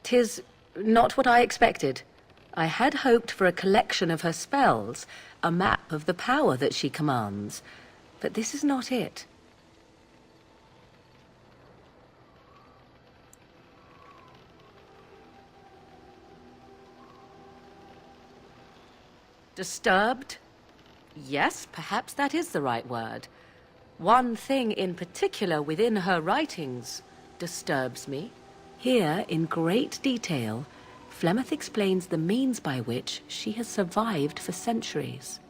'Tis not what I expected. I had hoped for a collection of her spells, a map of the power that she commands. But this is not it. Disturbed? Yes, perhaps that is the right word. One thing in particular within her writings disturbs me. Here, in great detail, Flemeth explains the means by which she has survived for centuries.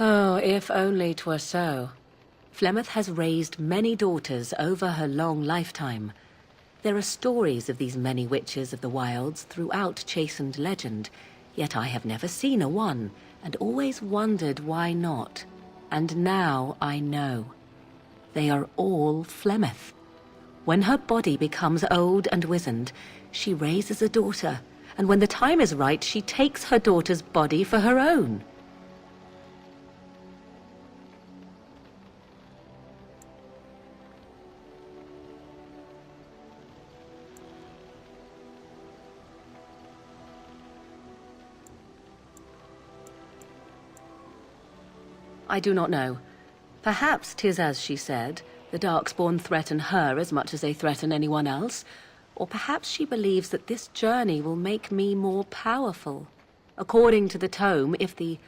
Oh, if only 'twere so. Flemeth has raised many daughters over her long lifetime. There are stories of these many witches of the wilds throughout chastened legend, yet I have never seen a one, and always wondered why not. And now I know. They are all Flemeth. When her body becomes old and wizened, she raises a daughter, and when the time is right, she takes her daughter's body for her own. I do not know. Perhaps 'tis as she said, the Darkspawn threaten her as much as they threaten anyone else. Or perhaps she believes that this journey will make me more powerful. According to the tome, if the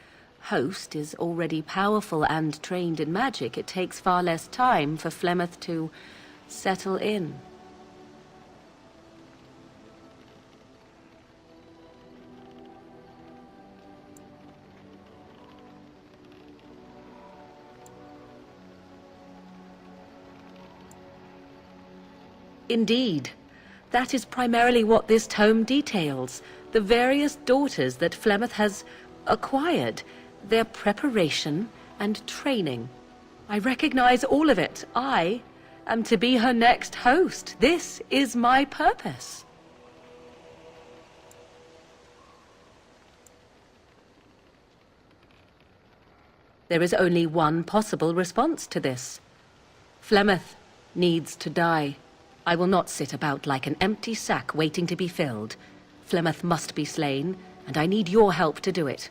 host is already powerful and trained in magic, it takes far less time for Flemeth to settle in. Indeed. That is primarily what this tome details. The various daughters that Flemeth has acquired. Their preparation and training. I recognize all of it. I am to be her next host. This is my purpose. There is only one possible response to this. Flemeth needs to die. I will not sit about like an empty sack waiting to be filled. Flemeth must be slain, and I need your help to do it.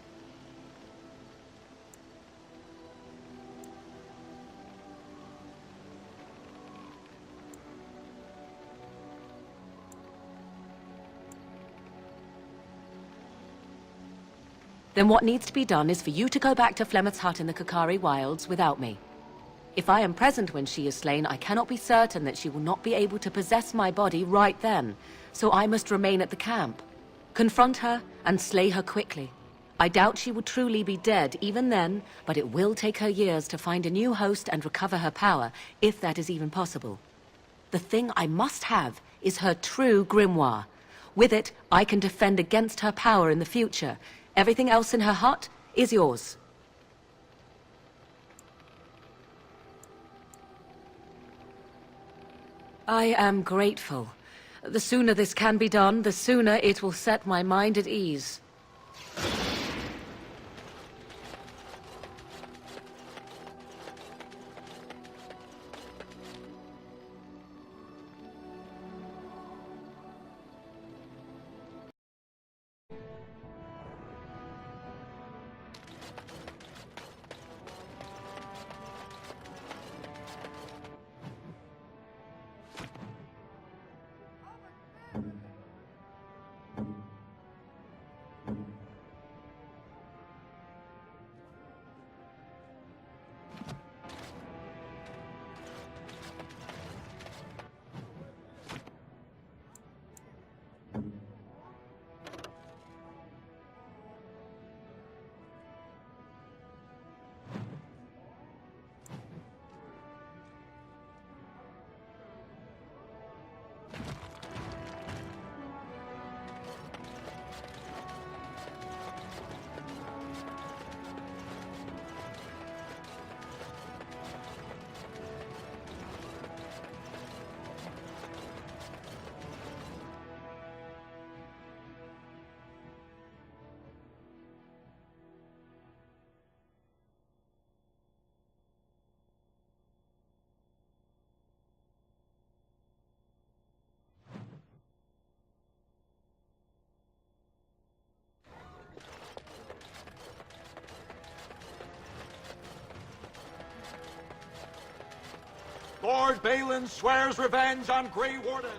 Then what needs to be done is for you to go back to Flemeth's hut in the Kakari Wilds without me. If I am present when she is slain, I cannot be certain that she will not be able to possess my body right then, so I must remain at the camp. Confront her and slay her quickly. I doubt she will truly be dead even then, but it will take her years to find a new host and recover her power, if that is even possible. The thing I must have is her true grimoire. With it, I can defend against her power in the future. Everything else in her hut is yours. I am grateful. The sooner this can be done, the sooner it will set my mind at ease. Lord Balin swears revenge on Grey Warden.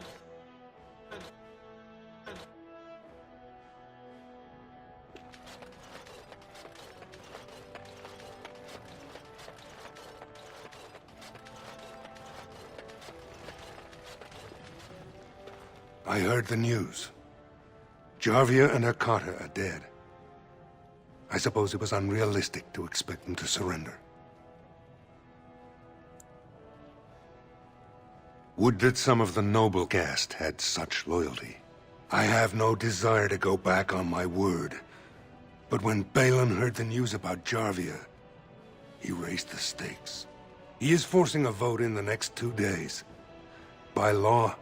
I heard the news. Jarvia and Hecata are dead. I suppose it was unrealistic to expect them to surrender. Would that some of the noble caste had such loyalty. I have no desire to go back on my word. But when Balin heard the news about Jarvia, he raised the stakes. He is forcing a vote in the next 2 days. By law,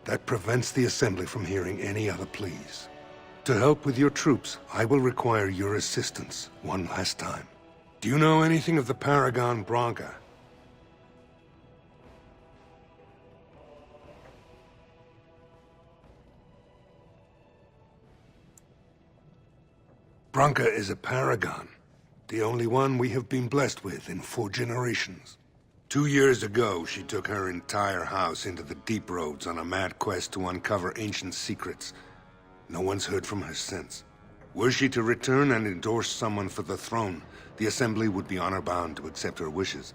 that prevents the Assembly from hearing any other pleas. To help with your troops, I will require your assistance one last time. Do you know anything of the Paragon Branka? Branka is a paragon, the only one we have been blessed with in 4 generations. 2 years ago, she took her entire house into the Deep Roads on a mad quest to uncover ancient secrets. No one's heard from her since. Were she to return and endorse someone for the throne, the Assembly would be honor-bound to accept her wishes.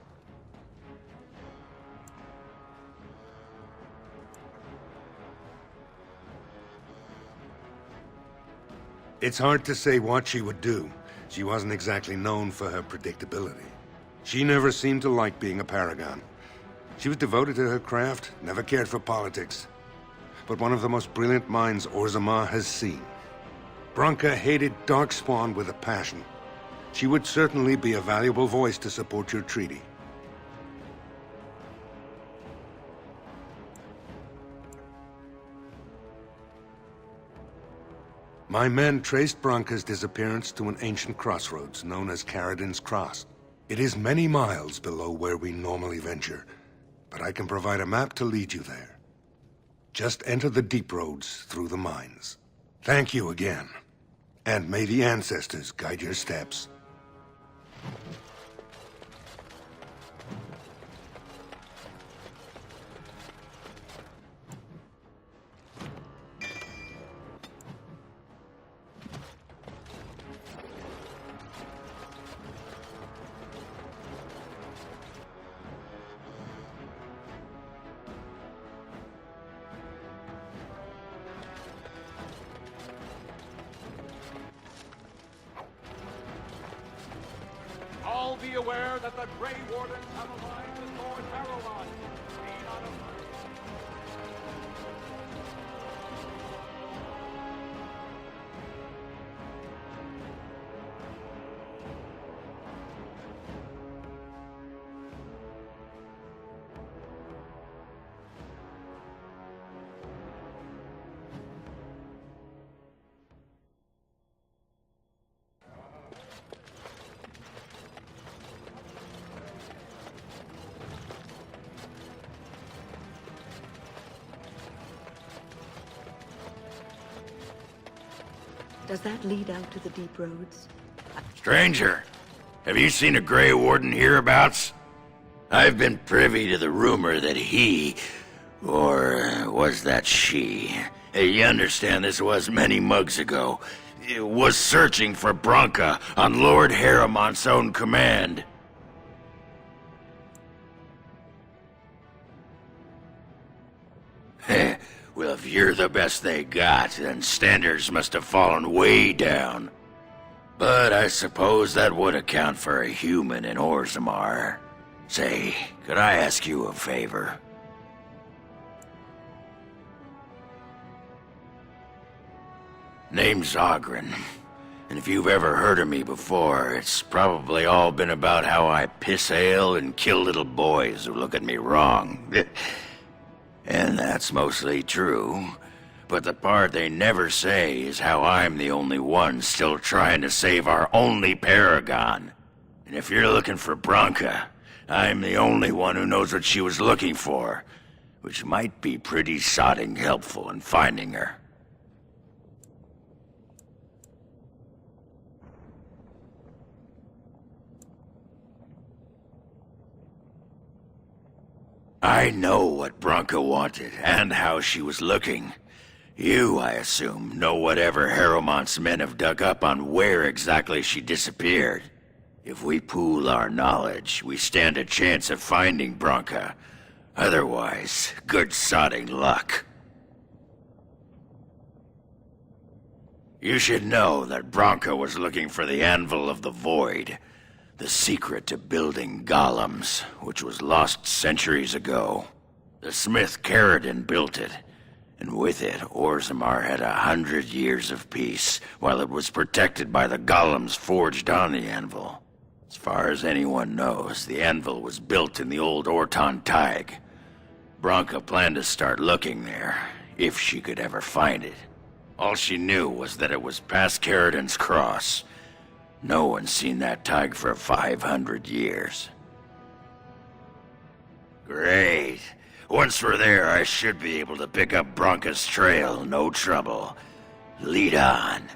It's hard to say what she would do. She wasn't exactly known for her predictability. She never seemed to like being a paragon. She was devoted to her craft, never cared for politics. But one of the most brilliant minds Orzammar has seen. Branka hated Darkspawn with a passion. She would certainly be a valuable voice to support your treaty. My men traced Branka's disappearance to an ancient crossroads known as Caridin's Cross. It is many miles below where we normally venture, but I can provide a map to lead you there. Just enter the Deep Roads through the mines. Thank you again, and may the ancestors guide your steps. All be aware that the Grey Wardens have aligned with Lord Harrowmont. Be not afraid. Does that lead out to the Deep Roads? Stranger, have you seen a Grey Warden hereabouts? I've been privy to the rumor that he, or was that she? You understand this was many mugs ago, was searching for Branka on Lord Harrowmont's own command. Heh. Well, if you're the best they got, then standards must have fallen way down. But I suppose that would account for a human in Orzammar. Say, could I ask you a favor? Name's Oghren, and if you've ever heard of me before, it's probably all been about how I piss ale and kill little boys who look at me wrong. And that's mostly true. But the part they never say is how I'm the only one still trying to save our only paragon. And if you're looking for Branka, I'm the only one who knows what she was looking for, which might be pretty sodding helpful in finding her. I know what Branka wanted, and how she was looking. You, I assume, know whatever Harrowmont's men have dug up on where exactly she disappeared. If we pool our knowledge, we stand a chance of finding Branka. Otherwise, good sodding luck. You should know that Branka was looking for the Anvil of the Void, the secret to building golems, which was lost centuries ago. The smith Caridin built it, and with it, Orzammar had 100 years of peace, while it was protected by the golems forged on the anvil. As far as anyone knows, the anvil was built in the old Orton Thaig. Branka planned to start looking there, if she could ever find it. All she knew was that it was past Caridin's cross. No one's seen that Thaig for 500 years. Great. Once we're there, I should be able to pick up Branka's trail, no trouble. Lead on.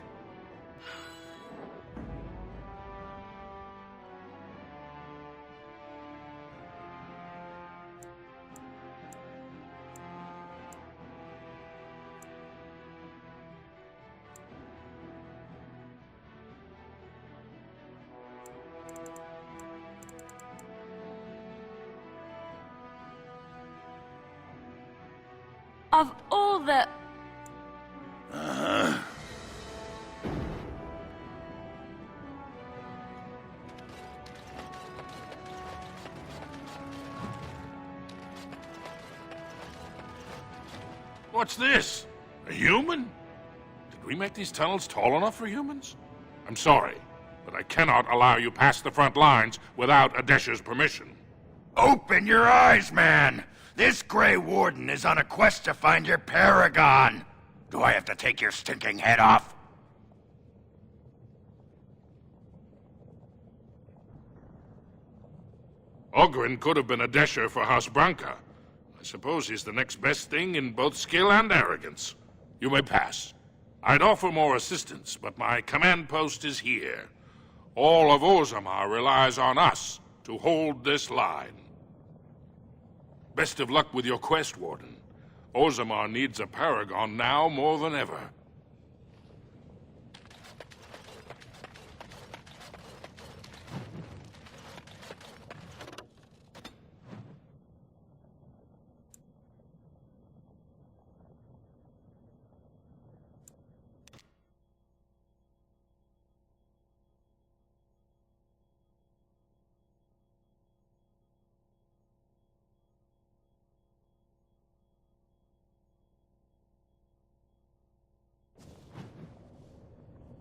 Of all the... What's this? A human? Did we make these tunnels tall enough for humans? I'm sorry, but I cannot allow you past the front lines without Adesha's permission. Open your eyes, man! This Grey Warden is on a quest to find your paragon! Do I have to take your stinking head off? Oghren could have been Adesha for House Branka. I suppose he's the next best thing in both skill and arrogance. You may pass. I'd offer more assistance, but my command post is here. All of Orzammar relies on us to hold this line. Best of luck with your quest, Warden. Orzammar needs a paragon now more than ever.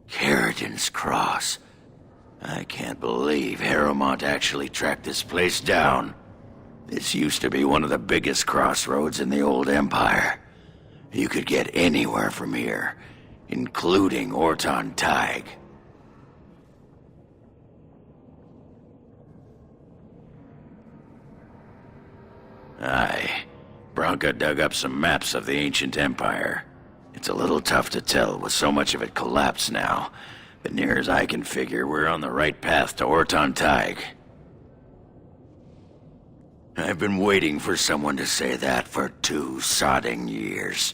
Caridin's Cross. I can't believe Harrowmont actually tracked this place down. This used to be one of the biggest crossroads in the old Empire. You could get anywhere from here, including Orton Thaig. Aye. Branka dug up some maps of the ancient empire. It's a little tough to tell with so much of it collapsed now, but near as I can figure, we're on the right path to Orton Thaig. I've been waiting for someone to say that for 2 sodding years.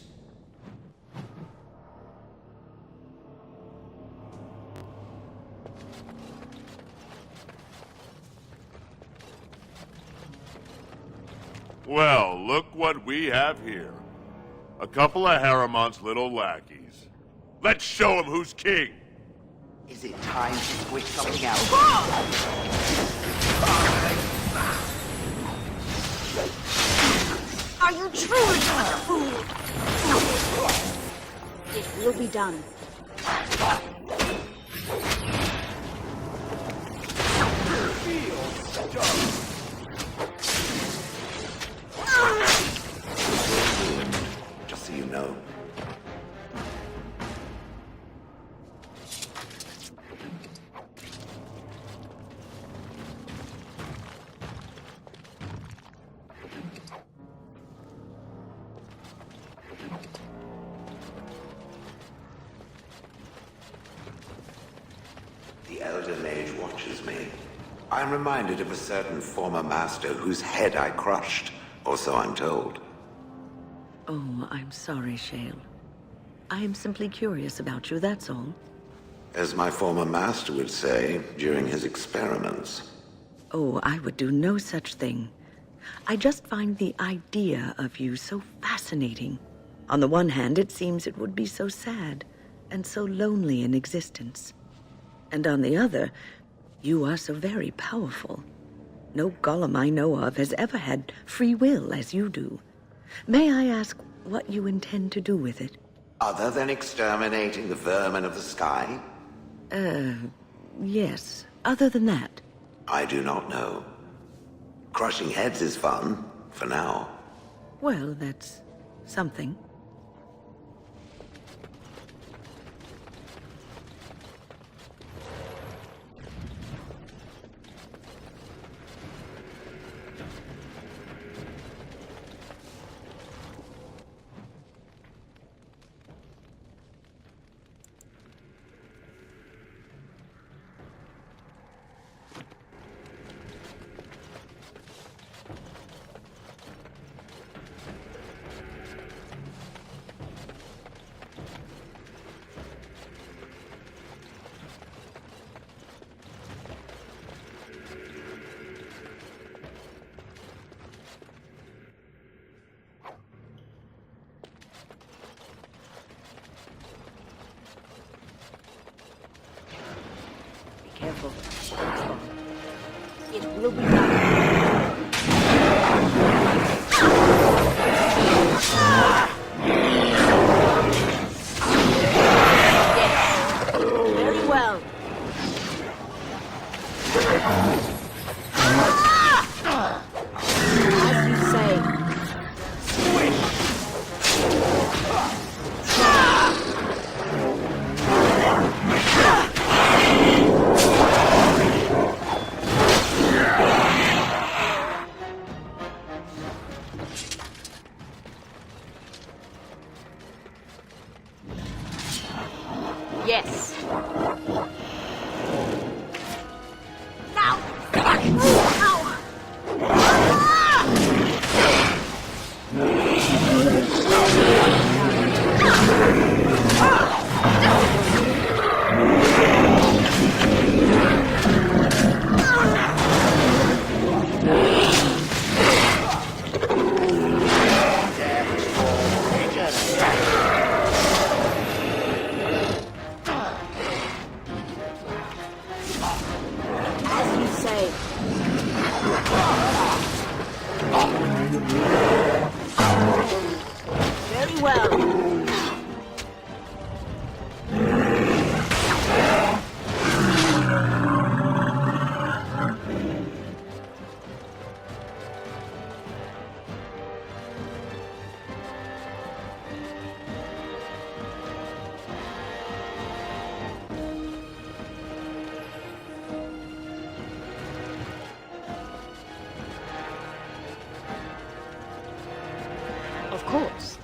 Well, look what we have here. A couple of Harrowmont's little lackeys. Let's show them who's king! Is it time to switch something out? Are you truly such a fool? It will be done. Just so you know. The Elder Mage watches me. I'm reminded of a certain former master whose head I crushed. Or so I'm told. Oh, I'm sorry, Shale. I am simply curious about you, that's all. As my former master would say during his experiments. Oh, I would do no such thing. I just find the idea of you so fascinating. On the one hand, it seems it would be so sad and so lonely in existence. And on the other, you are so very powerful. No golem I know of has ever had free will as you do. May I ask what you intend to do with it? Other than exterminating the vermin of the sky? Yes. Other than that. I do not know. Crushing heads is fun, for now. Well, that's something. Careful. Don't fall. It will be Yes. Very well. As you say. Yes. Now! Ow! As you say. Very well. Of course.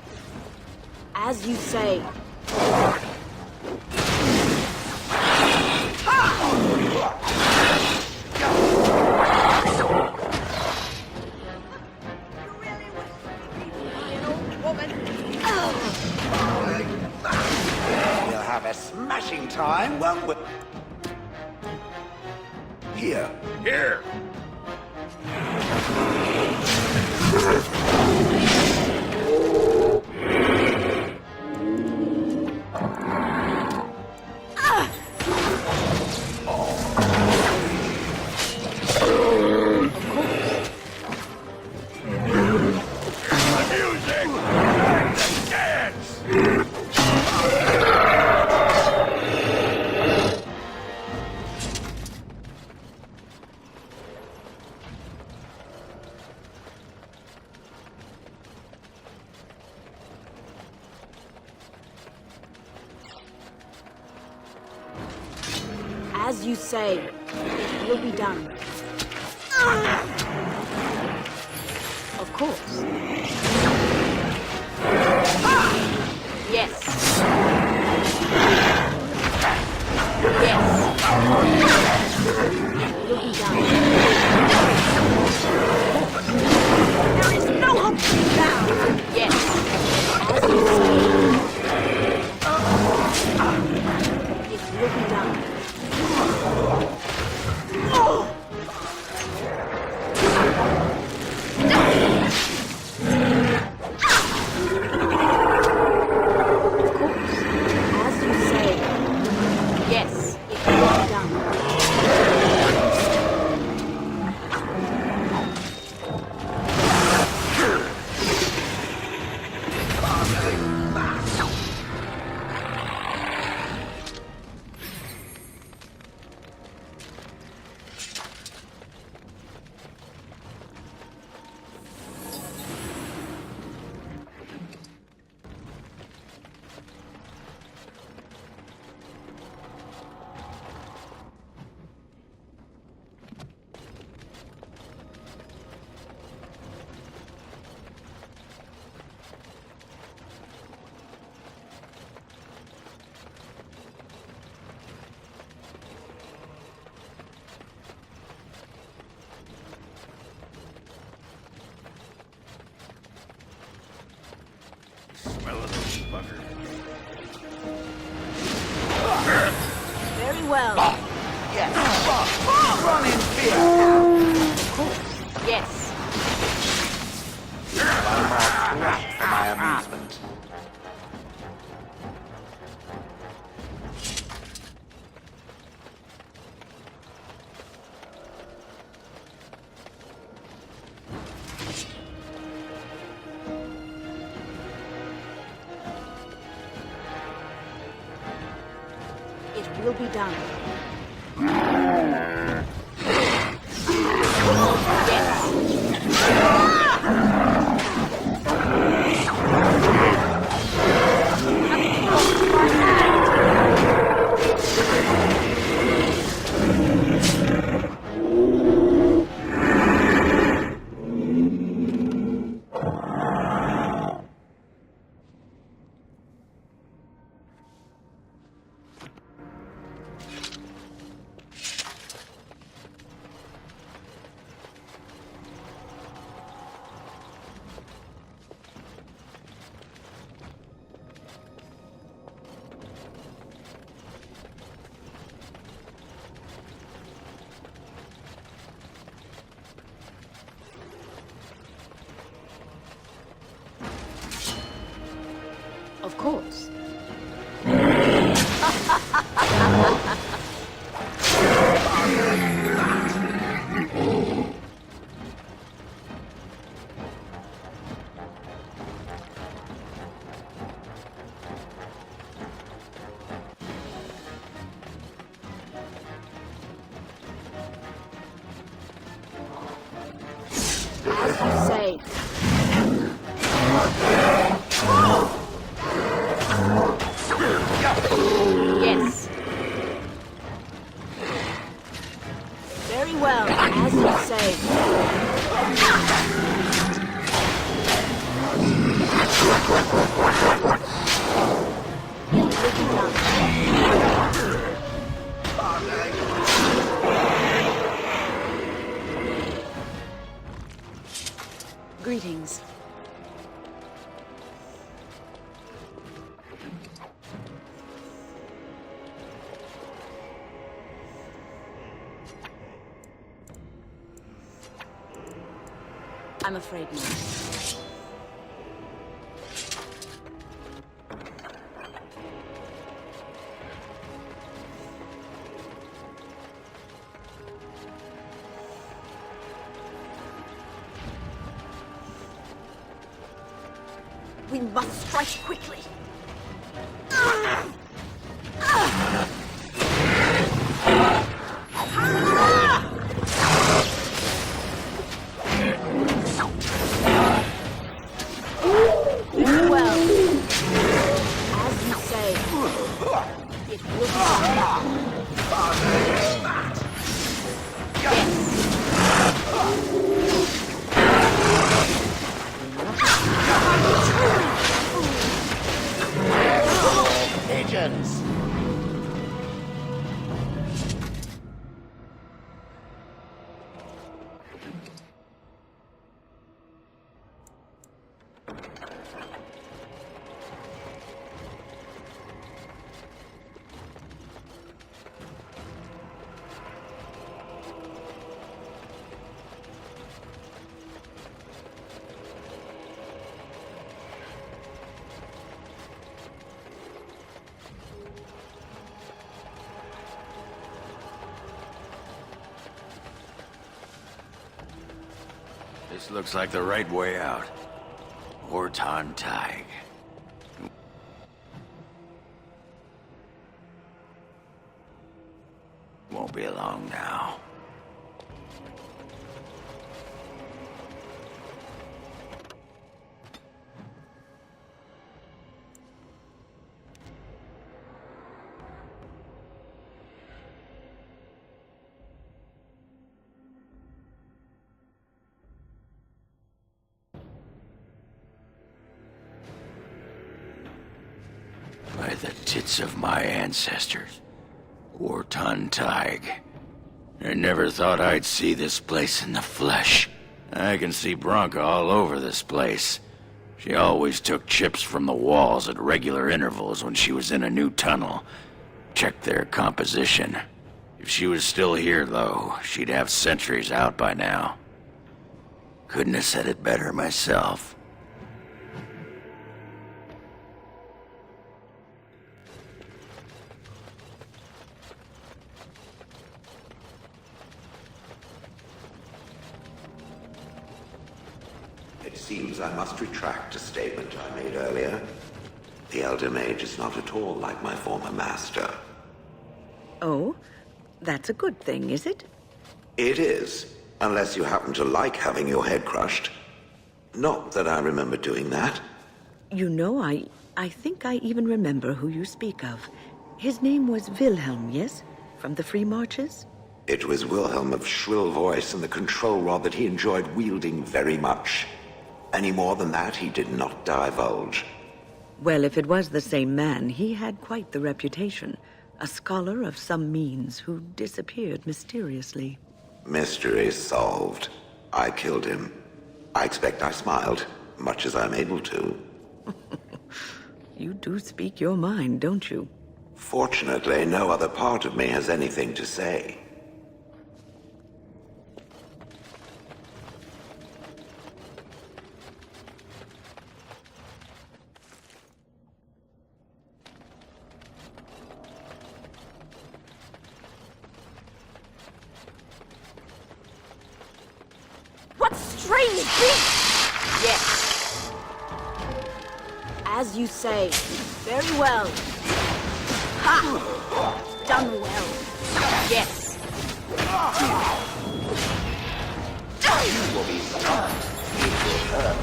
As you say. We'll have a smashing time, won't we? Here. Here! As you say. It will be done. Of course. Yes. Yes. It will be done. There is no Very well. Yes. Run in fear. Yes. One more threat for my amusement. It will be done. Of course. Say. Yes. Very well, as you say. It will be done. Greetings. I'm afraid not. We must strike quickly. Well, as you say, it will be done. Pigeons. This looks like the right way out. Horton Tig. Won't be long now. By the tits of my ancestors. Horton Tig. I never thought I'd see this place in the flesh. I can see Branka all over this place. She always took chips from the walls at regular intervals when she was in a new tunnel. Checked their composition. If she was still here, though, she'd have sentries out by now. Couldn't have said it better myself. It seems I must retract a statement I made earlier. The Elder Mage is not at all like my former master. Oh? That's a good thing, is it? It is, unless you happen to like having your head crushed. Not that I remember doing that. You know, I think I even remember who you speak of. His name was Wilhelm, yes? From the Free Marches? It was Wilhelm of shrill voice and the control rod that he enjoyed wielding very much. Any more than that, he did not divulge. Well, if it was the same man, he had quite the reputation. A scholar of some means who disappeared mysteriously. Mystery solved. I killed him. I expect I smiled, much as I'm able to. You do speak your mind, don't you? Fortunately, no other part of me has anything to say. What strange beast! Yes. As you say. Very well. Ha! Done well. Yes. You will be stunned. It will hurt.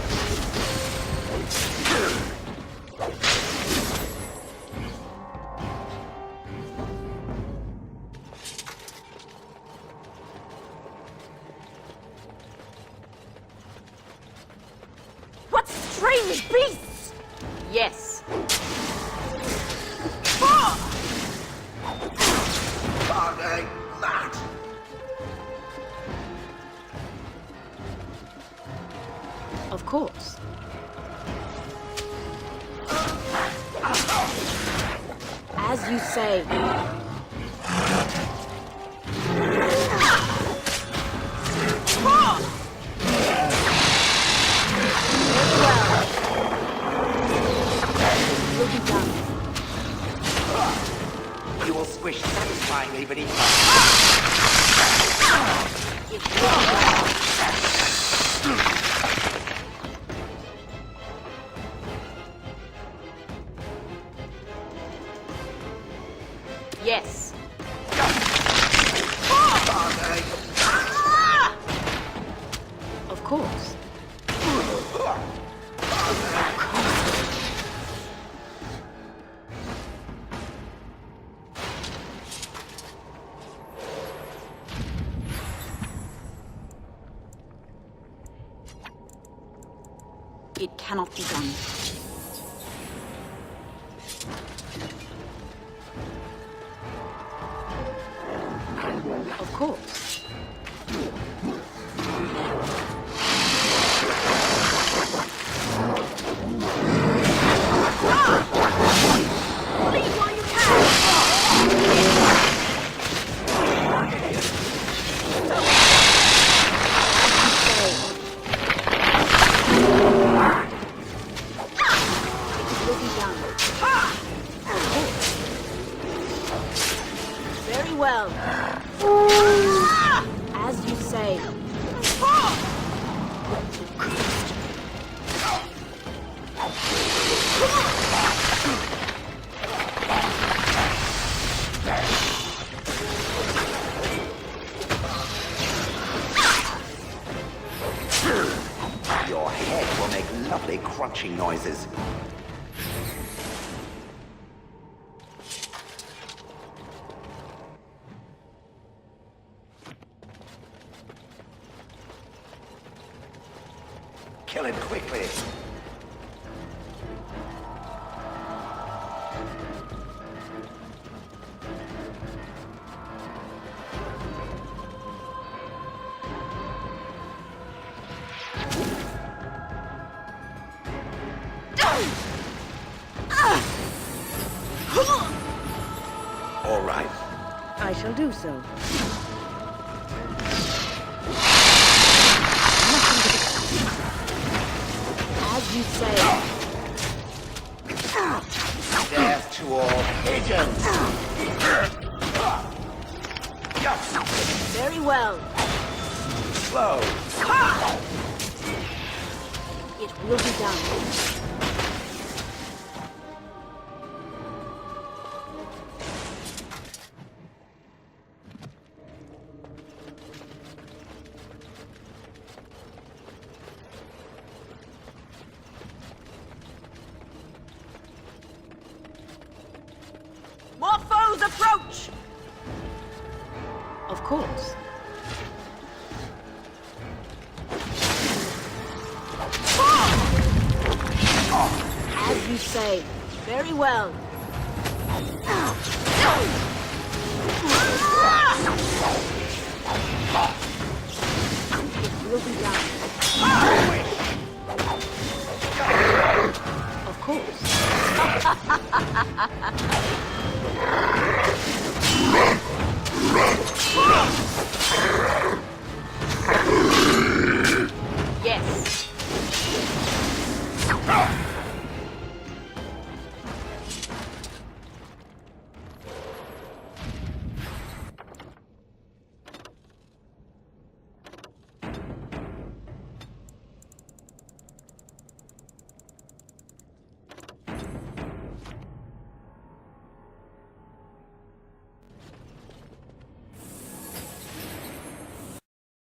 What strange beasts! Yes. Father, Matt! Of course. As you say. You will squish satisfyingly beneath my... Yes. Of course. It cannot be done. Of course. Leave while you Very well. As you say. Your head will make lovely crunching noises. Kill him quickly. shall do so. As you say. Death to all pigeons! Very well. Slow! It will be done. More foes approach! Of course. As you say. Very well. It will be done. Of course.